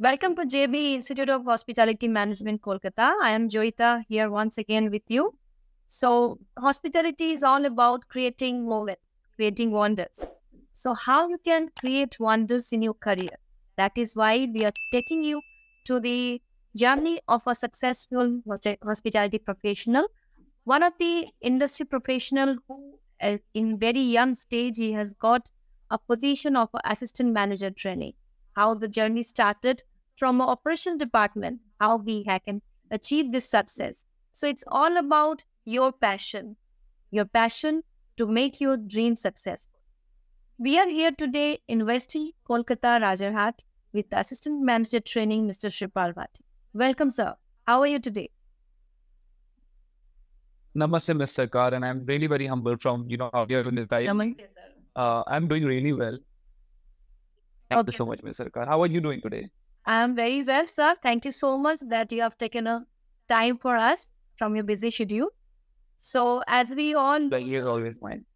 Welcome to JB Institute of Hospitality Management, Kolkata. I am Joita here once again with you. So, hospitality is all about creating moments, creating wonders. So, how you can create wonders in your career? That is why we are taking you to the journey of a successful hospitality professional. One of the industry professional who, in very young stage, he has got a position of assistant manager training. How the journey started from an operation department, how we can achieve this success. So it's all about your passion to make your dream successful. We are here today in Westin Kolkata, Rajarhat, with assistant manager training, Mr. Shripal Bhatti. Welcome, sir. How are you today? Namaste, Mr. Kar, and I'm really very humble from how you're doing this time. Namaste, sir. I'm doing really well. Thank you so much, Mr. Kar. How are you doing today? I am very well, sir. Thank you so much that you have taken a time for us from your busy schedule. So, as we all Like is always mine.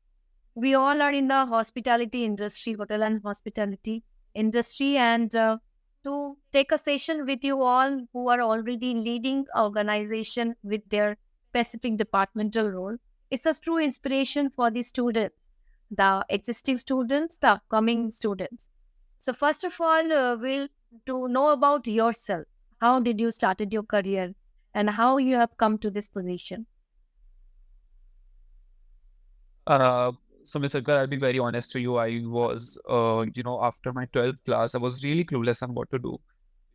we all are in the hospitality industry, hotel and hospitality industry, and to take a session with you all who are already leading organization with their specific departmental role. It's a true inspiration for the students, the existing students, the upcoming students. So first of all, we'll to know about yourself. How did you started your career, and how you have come to this position? So, Mr. Kar, I'll be very honest to you. I was, after my 12th class, I was really clueless on what to do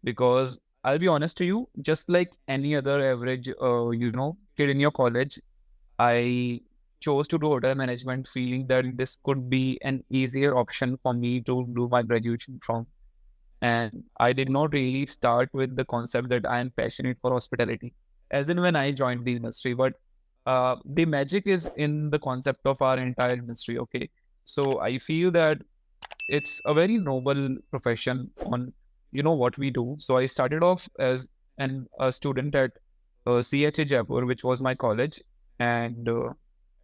because I'll be honest to you, just like any other average, kid in your college, I chose to do hotel management, feeling that this could be an easier option for me to do my graduation from. And I did not really start with the concept that I am passionate for hospitality, as in when I joined the industry. But the magic is in the concept of our entire industry. Okay, so I feel that it's a very noble profession on what we do. So I started off as a student at CHA Jaipur, which was my college, and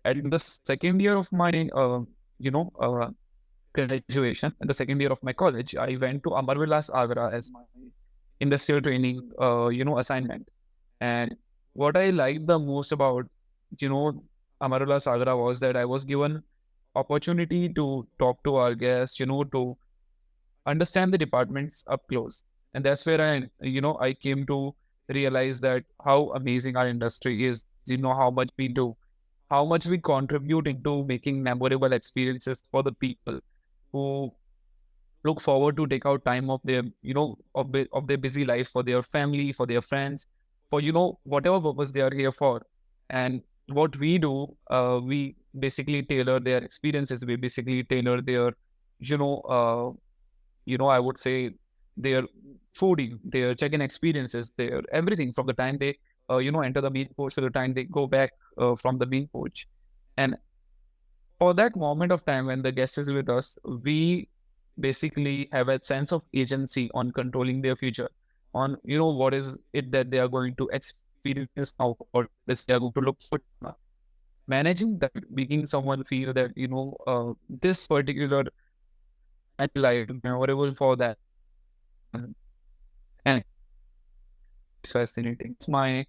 at the second year of my you know uh, graduation, in the second year of my college, I went to Amarvilas Agra as my industrial training assignment. And what I liked the most about you know Amarvilas Agra was that I was given opportunity to talk to our guests, to understand the departments up close. And that's where I came to realize that how amazing our industry is, how much we do, how much we contribute into making memorable experiences for the people who look forward to take out time of their, of their busy life for their family, for their friends, for, whatever purpose they are here for. And what we do, we basically tailor their experiences. We basically tailor their, you know, I would say their fooding, their check-in experiences, their everything from the time they, enter the main coach to the time they go back from the main coach. And for that moment of time when the guest is with us, we basically have a sense of agency on controlling their future, on, what is it that they are going to experience now, or this they are going to look for. Managing that, making someone feel that, this particular life memorable for that. And it's fascinating. My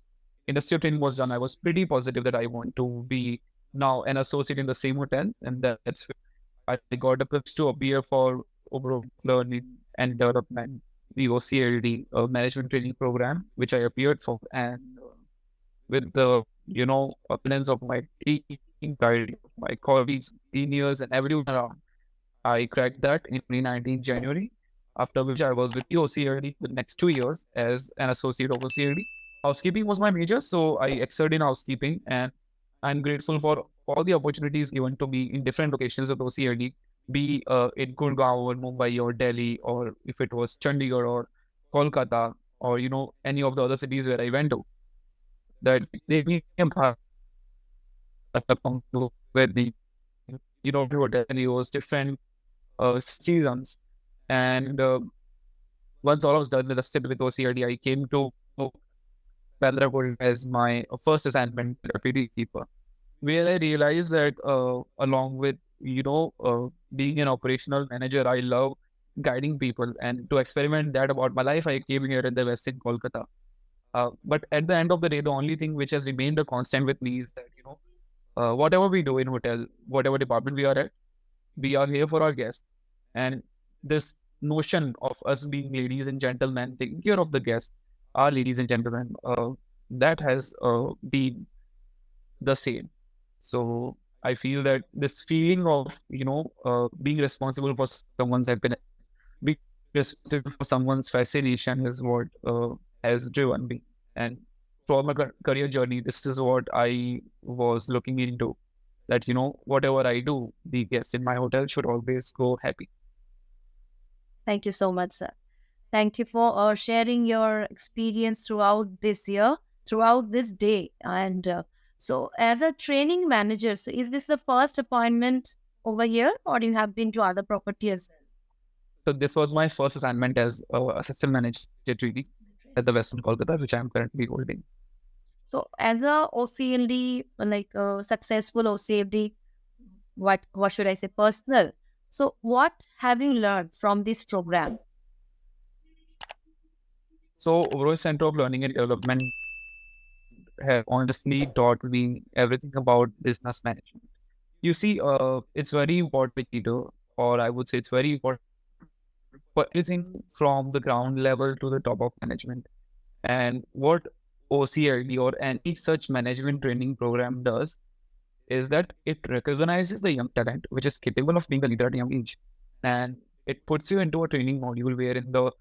industrial training was done. I was pretty positive that I want to be now an associate in the same hotel, and that's where I got a privilege to appear for Oberoi Learning and Development, the OCLD management training program, which I appeared for, and with the opinions of my team, guide, my colleagues, seniors, and everyone around, I cracked that in 2019 January, after which I was with the OCLD the next 2 years as an associate of OCLD. Housekeeping was my major, so I excelled in housekeeping, and I'm grateful for all the opportunities given to me in different locations of OCLD, be in Gurgaon or Mumbai or Delhi, or if it was Chandigarh or Kolkata, or any of the other cities where I went to. That gave me a where the hotel was different seasons. And once all was done with the stint with OCRD, I came to Bandrapur as my first assignment deputy keeper, where I realized that along with being an operational manager, I love guiding people and to experiment that about my life, I came here at the Westin Kolkata. But at the end of the day, the only thing which has remained a constant with me is that, whatever we do in hotel, whatever department we are at, we are here for our guests. And this notion of us being ladies and gentlemen, taking care of the guests, our ladies and gentlemen, that has been the same. So I feel that this feeling of, being responsible for someone's happiness, being responsible for someone's fascination is what has driven me. And throughout my career journey, this is what I was looking into. That, whatever I do, the guests in my hotel should always go happy. Thank you so much, sir. Thank you for sharing your experience throughout this year, throughout this day. And so, as a training manager, so is this the first appointment over here, or you have been to other property as well? So this was my first assignment as assistant manager trainee at the Westin Kolkata, which I am currently holding. So, as a OCLD, like a successful OCLD, what should I say, personal? So, what have you learned from this program? So Oberoi Center of Learning and Development have honestly taught me everything about business management. You see, it's very important leader, or I would say it's very important for everything from the ground level to the top of management. And what OCLD or any such management training program does is that it recognizes the young talent which is capable of being a leader at a young age, and it puts you into a training module where in the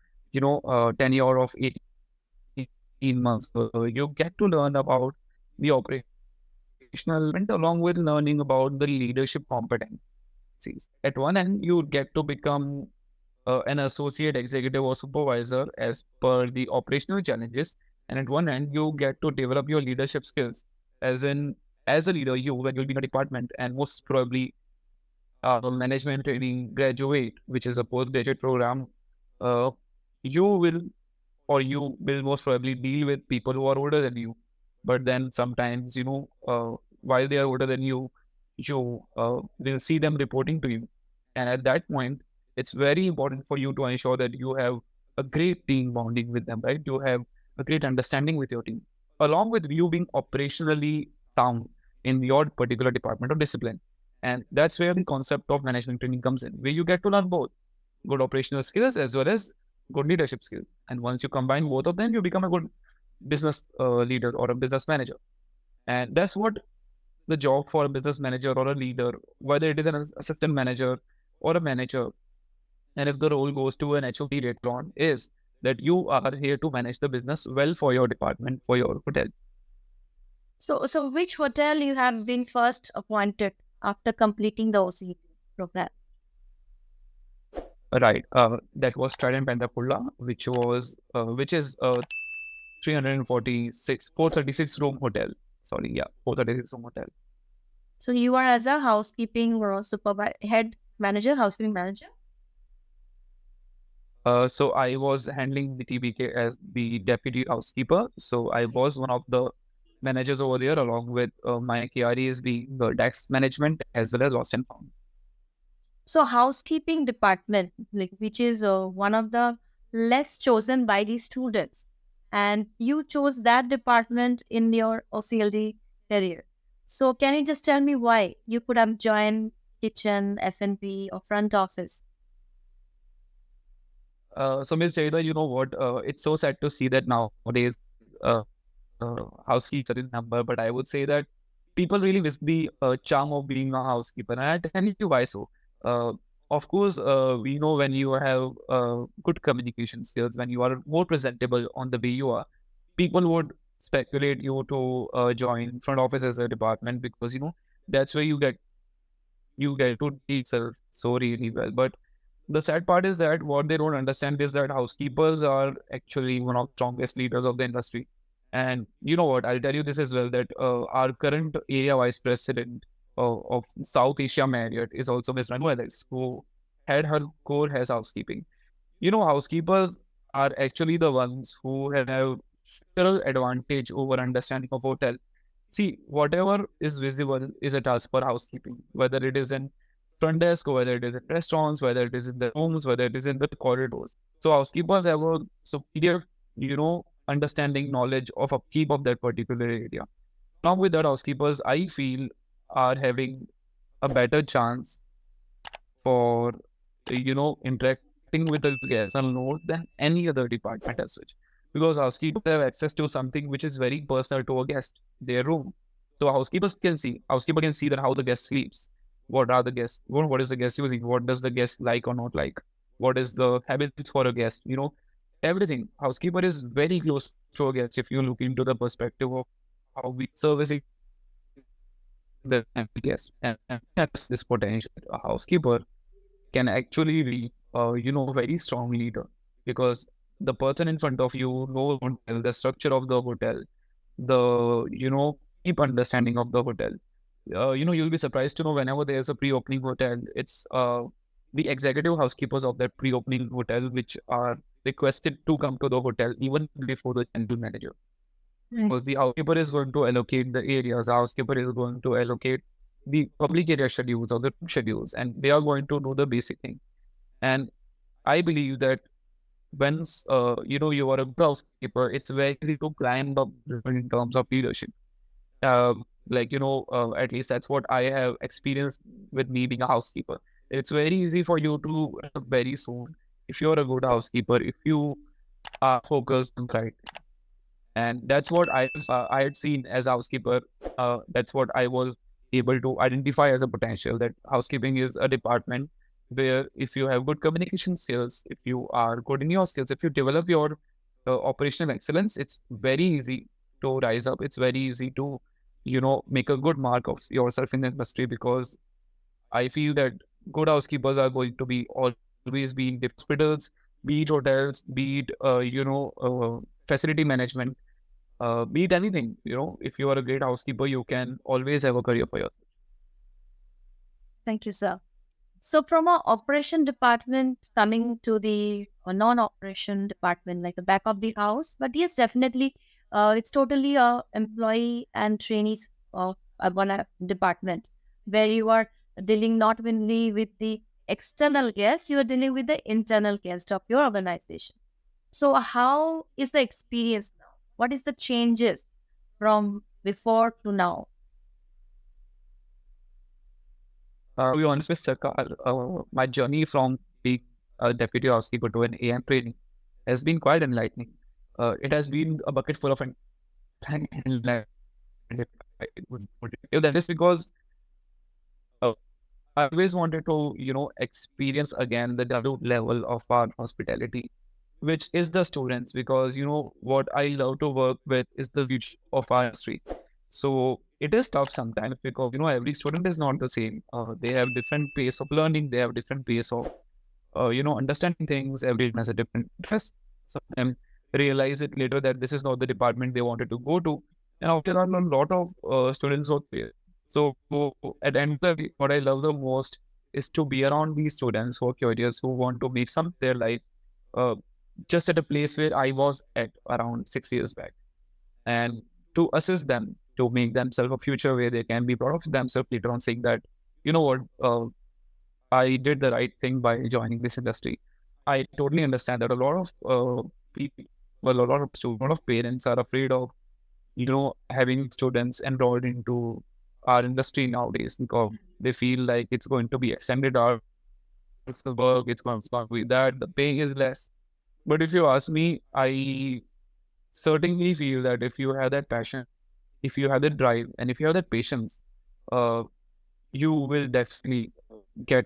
tenure of 18 months you get to learn about the operational along with learning about the leadership competencies. At one end, you get to become an associate executive or supervisor as per the operational challenges. And at one end, you get to develop your leadership skills. As in, as a leader, when you'll be in a department and most probably management training graduate, which is a postgraduate program, uh, you will you will most probably deal with people who are older than you. But then sometimes, while they are older than you, you will see them reporting to you. And at that point, it's very important for you to ensure that you have a great team bonding with them, right? You have a great understanding with your team, along with you being operationally sound in your particular department or discipline. And that's where the concept of management training comes in, where you get to learn both good operational skills as well as good leadership skills. And once you combine both of them, you become a good business leader or a business manager. And that's what the job for a business manager or a leader, whether it is an assistant manager or a manager, and if the role goes to an HOD later on, is that you are here to manage the business well for your department, for your hotel. So which hotel you have been first appointed after completing the OCD program? Right. That was Trident Pendapulla, which is 436 room hotel. Sorry, yeah, 436 room hotel. So you are as a housekeeping head manager, housekeeping manager? So I was handling the TBK as the deputy housekeeper. So I was one of the managers over there, along with my KREs being the tax management as well as lost and found. So housekeeping department, like which is one of the less chosen by the students, and you chose that department in your OCLD career. So can you just tell me why you could have joined kitchen, F&B, or front office? So Ms. Jayda, you know what? It's so sad to see that nowadays housekeepers are in number, but I would say that people really miss the charm of being a housekeeper. And I tell you why so. Uh, of course, we know when you have good communication skills, when you are more presentable on the way you are, people would speculate you to join front office as a department because that's where you get to teach yourself so really well. But the sad part is that what they don't understand is that housekeepers are actually one of the strongest leaders of the industry. And you know what? I'll tell you this as well that our current area vice president of South Asia Marriott is also Ms. Ranu Alex, who had her core as housekeeping. Housekeepers are actually the ones who have structural advantage over understanding of hotel. See, whatever is visible is a task for housekeeping, whether it is an front desk, or whether it is in restaurants, whether it is in the rooms, whether it is in the corridors. So housekeepers have a superior, understanding, knowledge of upkeep of that particular area. Along with that, housekeepers, I feel, are having a better chance for, interacting with the guests and more than any other department as such. Because housekeepers have access to something which is very personal to a guest, their room. So housekeeper can see that how the guest sleeps, what are the guests, what is the guest using, what does the guest like or not like, what is the habits for a guest, everything. Housekeeper is very close to a guest if you look into the perspective of how we servicing the guest. And that's this potential. A housekeeper can actually be, very strong leader, because the person in front of you knows the structure of the hotel, the, deep understanding of the hotel. You'll be surprised to know whenever there's a pre-opening hotel, it's the executive housekeepers of that pre-opening hotel which are requested to come to the hotel even before the general manager. Because the housekeeper is going to allocate the areas, the housekeeper is going to allocate the public area schedules or the schedules, and they are going to know the basic thing. And I believe that once you are a good housekeeper, it's very easy to climb up in terms of leadership. At least that's what I have experienced with me being a housekeeper. It's very easy for you to very soon, if you're a good housekeeper, if you are focused on right. And that's what I had seen as a housekeeper. That's what I was able to identify as a potential, that housekeeping is a department where if you have good communication skills, if you are good in your skills, if you develop your operational excellence, it's very easy to rise up. It's very easy to, make a good mark of yourself in the industry, because I feel that good housekeepers are going to be always be in hospitals, be it hotels, be it, facility management, be it anything. If you are a great housekeeper, you can always have a career for yourself. Thank you, sir. So, from our operation department coming to the non-operation department, like the back of the house, but yes, definitely, it's totally a employee and trainees of one department where you are dealing not only with the external guest, you are dealing with the internal guest of your organization. So, how is the experience now? What is the changes from before to now? To be honest with Sarkar, my journey from being a deputy housekeeper to an AM training has been quite enlightening. It has been a bucket full of enlightenment. That is because uh, I always wanted to, experience again the dilute level of our hospitality, which is the students, because, what I love to work with is the future of our industry. So it is tough sometimes because, every student is not the same. They have different pace of learning. They have different pace of, understanding things. Everyone has a different interest. Some of them realize it later that this is not the department they wanted to go to. And there are a lot of students out there. So at the end of the day, what I love the most is to be around these students who are curious, who want to make some of their life uh, just at a place where I was at around 6 years back, and to assist them to make themselves a future where they can be proud of themselves later on, saying that, you know what, I did the right thing by joining this industry. I totally understand that a lot of people, well, a lot of students, a lot of parents are afraid of, having students enrolled into our industry nowadays, because they feel like it's going to be extended hours of work, it's going to be that the pay is less. But if you ask me, I certainly feel that if you have that passion, if you have that drive, and if you have that patience, uh, you will definitely get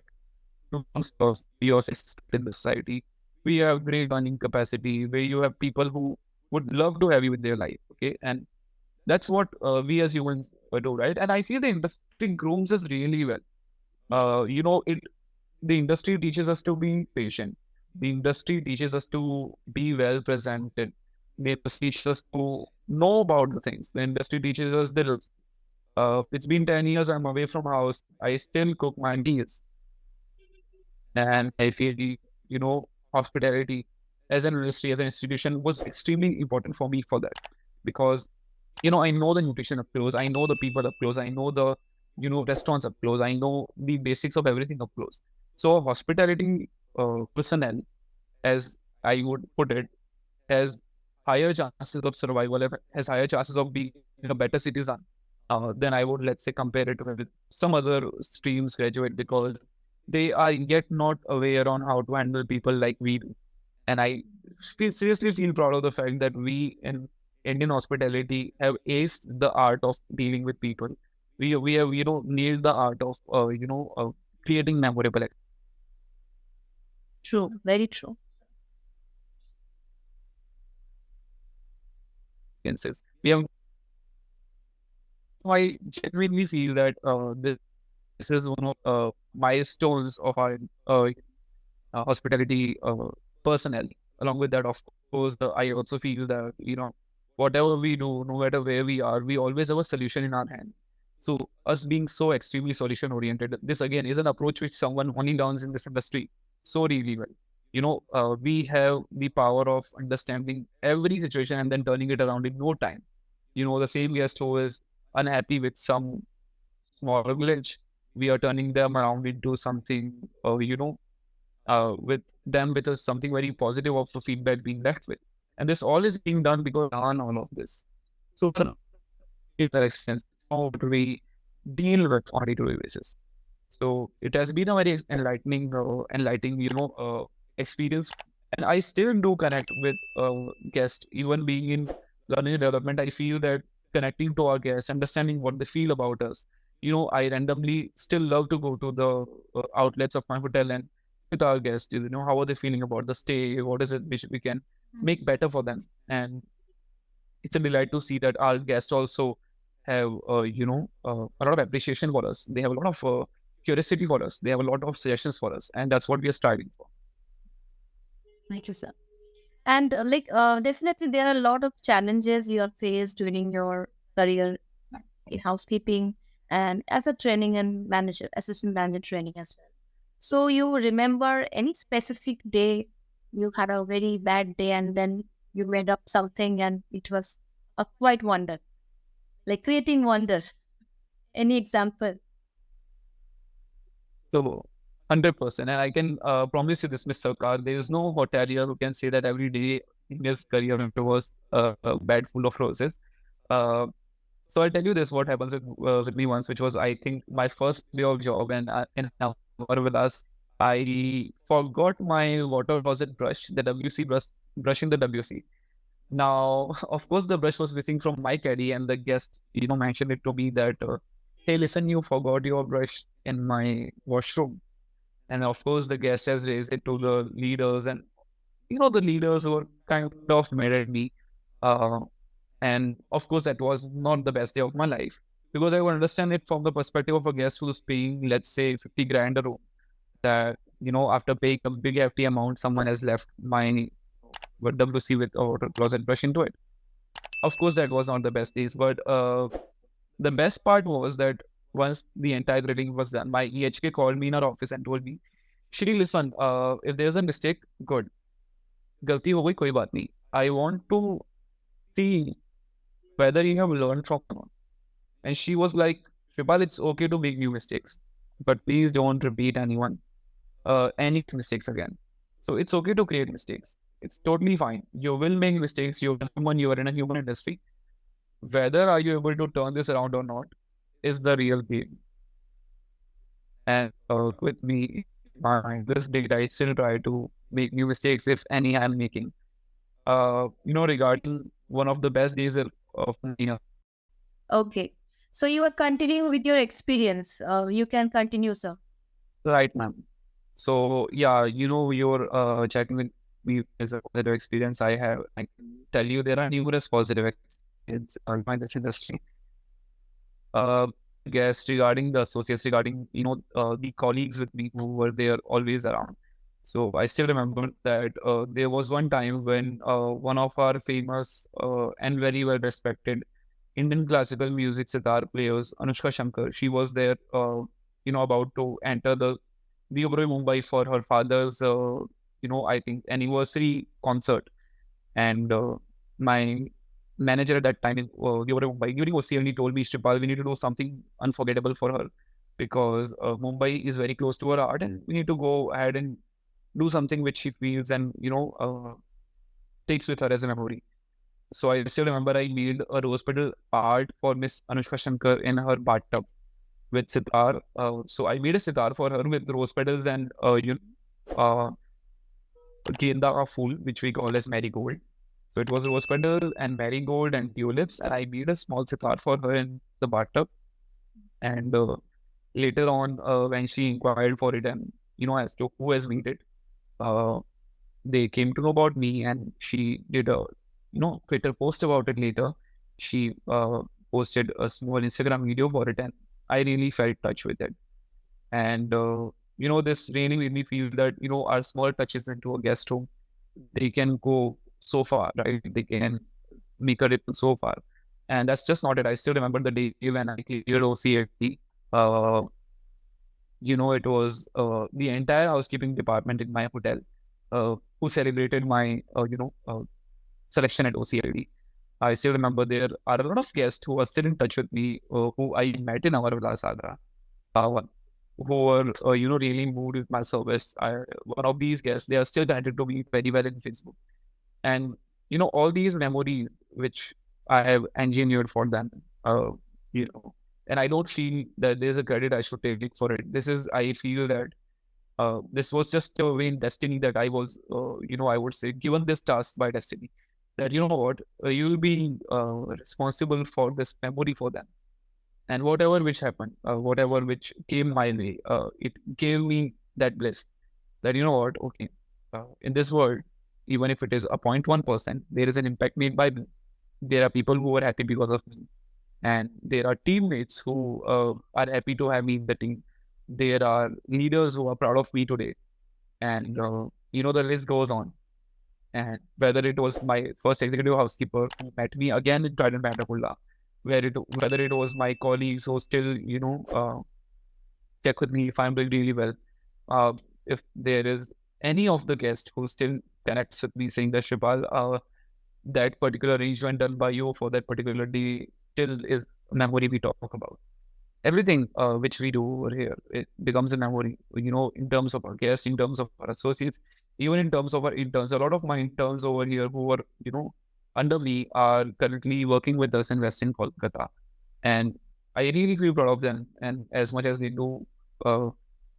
your success in the society. We have great learning capacity where you have people who would love to have you in their life. Okay. And that's what we as humans do, right? And I feel the industry grooms us really well. The industry teaches us to be patient. The industry teaches us to be well presented. The industry teaches us to know about the things. The industry teaches us the. It's been 10 years. I'm away from house. I still cook my meals, and I feel hospitality as an industry, as an institution, was extremely important for me for that, because I know the nutrition up close. I know the people up close. I know the restaurants up close. I know the basics of everything up close. So hospitality personnel, as I would put it, has higher chances of survival, has higher chances of being a better citizen than I would, let's say, compare it with some other streams graduate, because they are yet not aware on how to handle people like we do. And I seriously feel proud of the fact that we in Indian hospitality have aced the art of dealing with people. We have nailed the art of creating memorable True, very true. experiences. We have I genuinely feel that this is one of milestones of our hospitality personnel. Along with that, of course, I also feel that whatever we do, no matter where we are, we always have a solution in our hands. So us being so extremely solution oriented, this again is an approach which someone only learns in this industry so really well. We have the power of understanding every situation and then turning it around in no time. The same guest who is unhappy with some small glitch, we are turning them around into something, with them with something very positive of the feedback being left with. And this all is being done because on all of this. So it's our experience, how do we deal with on a day-to-day basis. So it has been a very enlightening, experience. And I still do connect with guests, even being in learning and development. I feel that connecting to our guests, understanding what they feel about us. I randomly still love to go to the outlets of my hotel and with our guests, how are they feeling about the stay? What is it which we can make better for them? And it's a delight to see that our guests also have, a lot of appreciation for us. They have a lot of curiosity for us. They have a lot of suggestions for us, and that's what we are striving for. Thank you, sir. And definitely, there are a lot of challenges you have faced during your career in housekeeping and as a training and manager, assistant manager training as well. So, you remember any specific day you had a very bad day and then you made up something and it was a quite wonder, like creating wonder. Any example? So, 100%. And I can promise you this, Mr. Sarkar, there is no hotelier who can say that every day in his career it was a bed full of roses. Uh, so I'll tell you this, what happens with me once, which was, I think, my first day of job, and in an hour with us, I forgot my water closet brush, the WC brush, brushing the WC. Now, of course, the brush was missing from my caddy, and the guest, mentioned it to me that, hey, listen, you forgot your brush in my washroom. And of course, the guest has raised it to the leaders, and the leaders were kind of mad at me. Uh, and of course, that was not the best day of my life, because I would understand it from the perspective of a guest who's paying, let's say, 50 grand a room. That after paying a big hefty amount, someone has left my WC with a water closet brush into it. Of course, that was not the best days, but the best part was that once the entire grading was done, my EHK called me in our office and told me, Shri, listen, if there's a mistake, good. Galti ho gayi, koi baat nahi. I want to see whether you have learned from it. And she was like, Shipal, it's okay to make new mistakes, but please don't repeat any mistakes again. So it's okay to create mistakes. It's totally fine. You will make mistakes. You're human. You are in a human industry. Whether are you able to turn this around or not is the real game. And with me, this date, I still try to make new mistakes, if any I'm making. Regarding one of the best days of my Okay. So, you are continuing with your experience. You can continue, sir. right, ma'am. So yeah, you're chatting with me as a positive experience I have. I can tell you there are numerous positive experiences in this industry. Uh, guests, regarding the associates, regarding the colleagues with me who were there always around. So I still remember that there was one time when one of our famous and very well respected Indian classical music sitar players, Anushka Shankar, she was there, about to enter the Oberoi Mumbai for her father's, I think, anniversary concert. And my manager at that time in Mumbai during OCLD told me, Shripal, we need to do something unforgettable for her because Mumbai is very close to her heart, and we need to go ahead and do something which she feels and takes with her as a memory. So I still remember I made a rose petal art for Miss Anushka Shankar in her bathtub with sitar. So I made a sitar for her with rose petals and uh, genda fool, which we call as marigold. So it was rose petals and marigold and tulips, and I made a small sitar for her in the bathtub. And later on, when she inquired for it, and as to who has made it, uh, they came to know about me, and she did a Twitter post about it later. She posted a small Instagram video for it, and I really felt touch with it. And this really made me feel that our small touches into a guest room, they can go so far, right? They can make a ripple so far. And that's just not it. I still remember the day when I cleared OCLD. Uh, it was the entire housekeeping department in my hotel who celebrated my selection at OCLD. I still remember there are a lot of guests who are still in touch with me, who I met in our Sagra, uh, who were really moved with my service. One of these guests, they are still connected to me very well in Facebook, and all these memories which I have engineered for them. You know, and I don't feel that there's a credit I should take for it. I feel that this was just a way in destiny that I was, I would say, given this task by destiny. That what, you'll be responsible for this memory for them, and whatever which happened, whatever which came my way, it gave me that bliss. That what, okay, in this world, even if it is a 0.1%, there is an impact made by me. There are people who are happy because of me, and there are teammates who are happy to have me in the team. There are leaders who are proud of me today, and the list goes on. And whether it was my first executive housekeeper who met me again in Trident Bandapulla, whether it was my colleagues who still check with me if I'm doing really well, uh, if there is any of the guests who still connects with me saying that, Shipal, that particular arrangement done by you for that particular day still is a memory we talk about. Everything which we do over here, it becomes a memory, in terms of our guests, in terms of our associates, even in terms of our interns. A lot of my interns over here who are, under me are currently working with us in Westin Kolkata. And I really feel proud of them. And as much as they do, uh,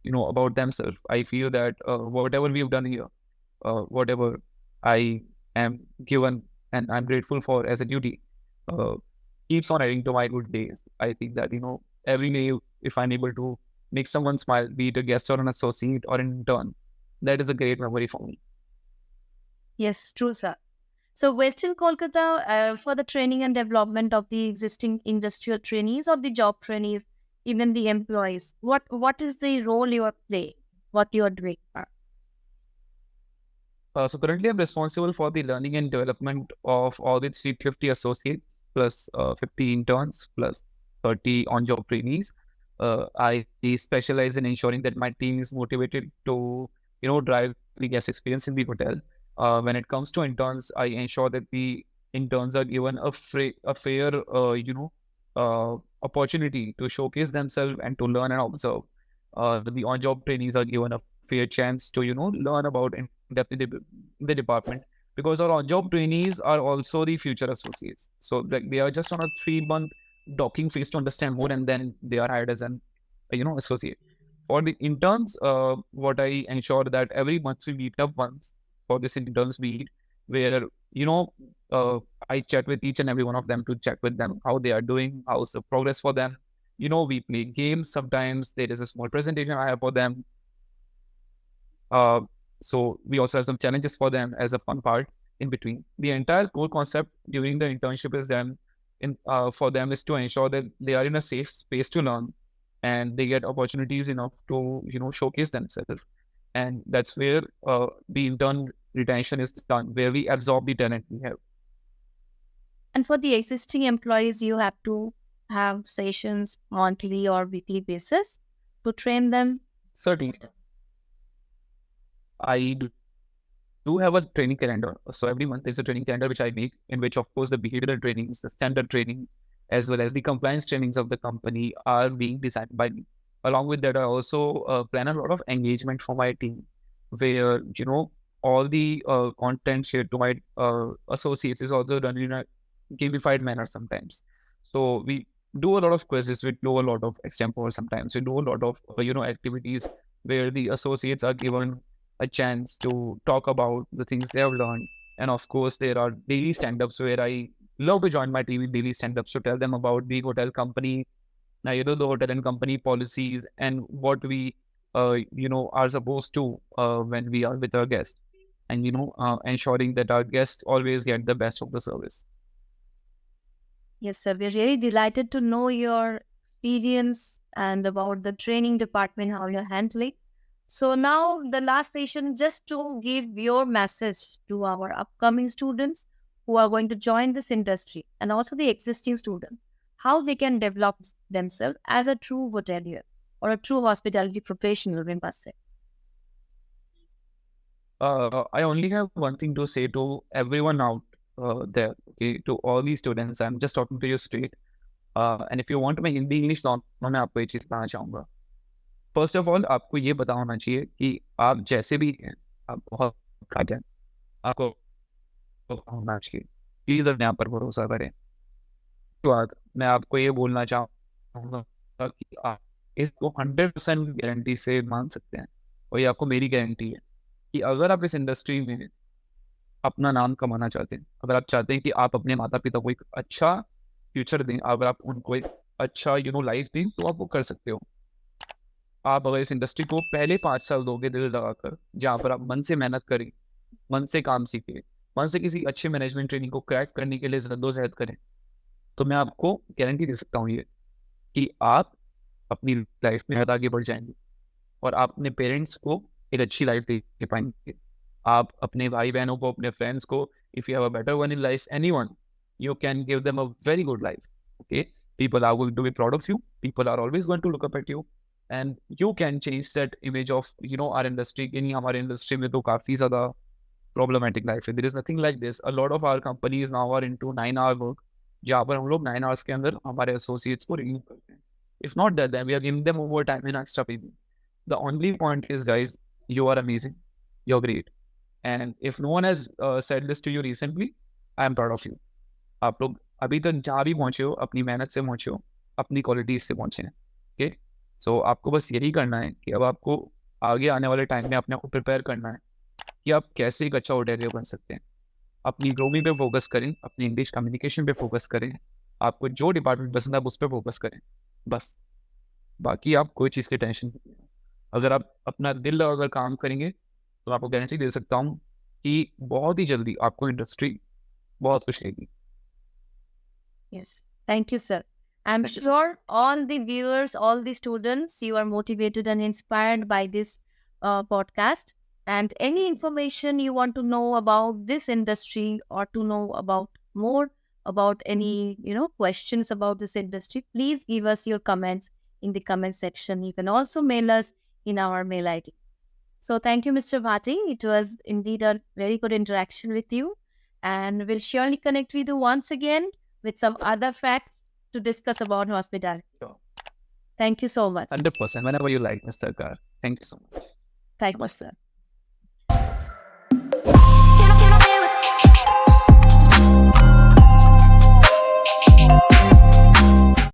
about themselves, I feel that whatever we've done here, whatever I am given and I'm grateful for as a duty, uh, keeps on adding to my good days. I think that, every day, if I'm able to make someone smile, be it a guest or an associate or an intern, that is a great memory for me. Yes, true, sir. So, Western Kolkata, for the training and development of the existing industrial trainees or the job trainees, even the employees, what is the role you are playing? What you are doing? So currently, I'm responsible for the learning and development of all the 350 associates plus 50 interns plus 30 on-job trainees. I specialize in ensuring that my team is motivated to, drive the guest experience in the hotel. When it comes to interns, I ensure that the interns are given a fair, opportunity to showcase themselves and to learn and observe. The on-job trainees are given a fair chance to, learn about in-depth in the department, because our on-job trainees are also the future associates. So like they are just on a 3-month docking phase to understand more, and then they are hired as an associate. For the interns, what I ensure that every month we meet up once for this interns meet, where uh, I chat with each and every one of them to check with them how they are doing, how's the progress for them. We play games. Sometimes there is a small presentation I have for them. Uh, so we also have some challenges for them as a fun part in between. The entire core concept during the internship is for them is to ensure that they are in a safe space to learn, and they get opportunities enough to showcase themselves. And that's where the intern retention is done, where we absorb the talent we have. And for the existing employees, you have to have sessions monthly or weekly basis to train them. Certainly, I do do have a training calendar. So every month there's a training calendar which I make, in which, of course, the behavioral trainings, the standard trainings, as well as the compliance trainings of the company are being designed by me. Along with that, I also plan a lot of engagement for my team, where all the content shared to my associates is also done in a gamified manner sometimes. So we do a lot of quizzes, we do a lot of extempore sometimes, we do a lot of activities where the associates are given a chance to talk about the things they have learned. And of course, there are daily stand-ups where I love to join my team in daily stand-ups to tell them about the hotel company, the hotel and company policies, and what we are supposed to when we are with our guests, and ensuring that our guests always get the best of the service. Yes, sir. We're really delighted to know your experience and about the training department, how you're handling. So now the last session, just to give your message to our upcoming students who are going to join this industry and also the existing students, how they can develop themselves as a true hotelier or a true hospitality professional, we must say. I only have one thing to say to everyone out there, okay, to all these students. I'm just talking to you straight. And if you want my Hindi English दोनों मैं आपको ये चीज बताना चाहूंगा. First of all आपको ये पता होना चाहिए कि आप जैसे भी हैं, आप बहुत काबिल हैं. आपको होना चाहिए. प्लीज अपने आप पर भरोसा करें. तो बाद मैं आपको ये बोलना चाहूंगा कि आप इसको 100% गारंटी से मान सकते हैं, और ये आपको मेरी गारंटी है कि अगर आप इस इंडस्ट्री में अपना नाम कमाना चाहते हैं, अगर आप चाहते हैं कि आप अपने माता पिता को एक अच्छा फ्यूचर दें, अगर आप उनको एक अच्छा लाइफ दें, तो आप वो कर सकते हो. आप अगर इस इंडस्ट्री को पहले 5 साल दोगे दिल लगाकर, जहाँ पर आप मन से मेहनत करें, मन से काम सीखें, मन से किसी अच्छे मैनेजमेंट ट्रेनिंग को क्रैक करने के लिए जद्दोजहद करें, तो मैं आपको गारंटी दे सकता हूँ ये कि आप अपनी लाइफ में आगे बढ़ जाएंगे और आप अपने पेरेंट्स को एक अच्छी लाइफ दे पाएंगे. आप अपने भाई बहनों को, अपने फ्रेंड्स को, if you have a better one in life, anyone, you can give them a very good life. Okay, people are going to be proud of you, people are always going to look up at you, and you can change that image of our industry. In our industry में तो काफी ज़्यादा problematic life है. There is nothing like this. A lot of our companies now are into 9-hour work, जहाँ पर हम लोग 9 hours के अंदर हमारे associates को remove करते हैं. If not that, then we are giving them overtime and extra payment. The only point is, guys, you are amazing, you're great, and if no one has said this to you recently, I am proud of you. आप लोग अभी तक जहाँ भी पहुंचे हो, अपनी मेहनत से पहुंचे हो, अपनी क्वालिटीज से पहुंचे हैं. ओके, सो आपको बस यही करना है कि अब आपको आगे आने वाले टाइम में अपने आप को प्रिपेयर करना है कि आप कैसे एक अच्छा होटेलियर बन सकते हैं. अपनी ग्रोमिंग पे फोकस करें, अपनी इंग्लिश कम्युनिकेशन पे फोकस करें, आपको जो डिपार्टमेंट पसंद है उस पर फोकस करें बस. बाकी आप कोई चीज़ की टेंशन नहीं. अगर आप अपना दिल लगाकर काम करेंगे तो आपको गारंटी दे सकता हूँ कि बहुत ही जल्दी आपको इंडस्ट्री बहुत खुश रहेगी. Yes. Thank you, sir. I'm sure all the viewers, all the students, you are motivated and inspired by this podcast. And any information you want to know about this industry or to know about more about any, questions about this industry, please give us your comments in the comment section. You can also mail us in our mail ID. So thank you, Mr. Bhati. It was indeed a very good interaction with you. And we'll surely connect with you once again with some other facts to discuss about hospitality. Sure. Thank you so much. 100%. Whenever you like, Mr. Kar. Thank you so much. Thank you, sir.